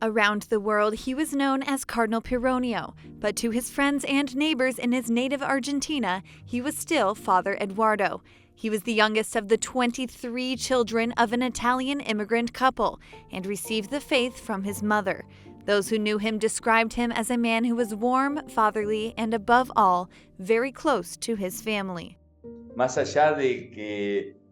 Around the world, he was known as Cardinal Pironio, but to his friends and neighbors in his native Argentina, he was still Father Eduardo. He was the youngest of the 23 children of an Italian immigrant couple and received the faith from his mother. Those who knew him described him as a man who was warm, fatherly, and above all, very close to his family.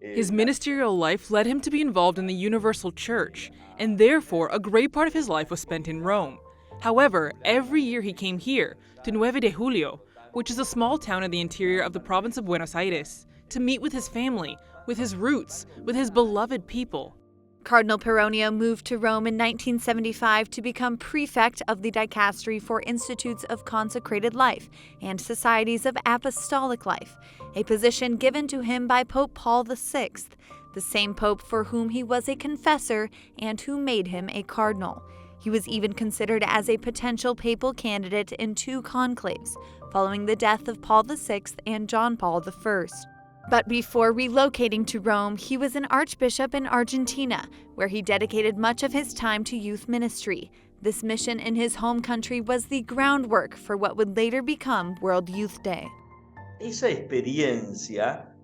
His ministerial life led him to be involved in the Universal Church, and therefore a great part of his life was spent in Rome. However, every year he came here, to 9 de Julio, which is a small town in the interior of the province of Buenos Aires, to meet with his family, with his roots, with his beloved people. Cardinal Pironio moved to Rome in 1975 to become prefect of the Dicastery for Institutes of Consecrated Life and Societies of Apostolic Life, a position given to him by Pope Paul VI, the same pope for whom he was a confessor and who made him a cardinal. He was even considered as a potential papal candidate in 2 conclaves, following the death of Paul VI and John Paul I. But before relocating to Rome, he was an archbishop in Argentina, where he dedicated much of his time to youth ministry. This mission in his home country was the groundwork for what would later become World Youth Day.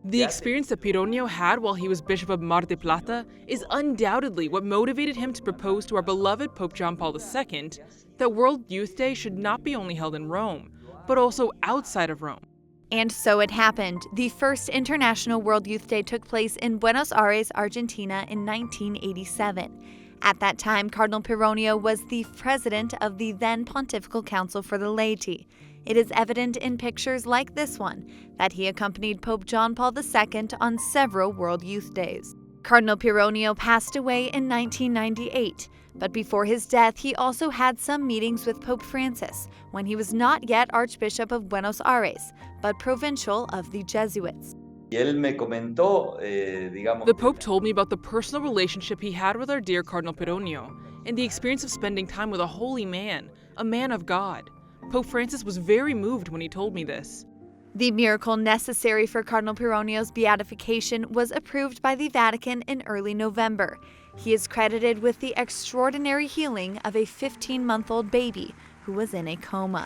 The experience that Pironio had while he was Bishop of Mar del Plata is undoubtedly what motivated him to propose to our beloved Pope John Paul II that World Youth Day should not be only held in Rome, but also outside of Rome. And so it happened. The first International World Youth Day took place in Buenos Aires, Argentina in 1987. At that time, Cardinal Pironio was the president of the then Pontifical Council for the Laity. It is evident in pictures like this one that he accompanied Pope John Paul II on several World Youth Days. Cardinal Pironio passed away in 1998, but before his death, he also had some meetings with Pope Francis when he was not yet Archbishop of Buenos Aires, but provincial of the Jesuits. The Pope told me about the personal relationship he had with our dear Cardinal Pironio and the experience of spending time with a holy man, a man of God. Pope Francis was very moved when he told me this. The miracle necessary for Cardinal Pironio's beatification was approved by the Vatican in early November. He is credited with the extraordinary healing of a 15-month-old baby who was in a coma.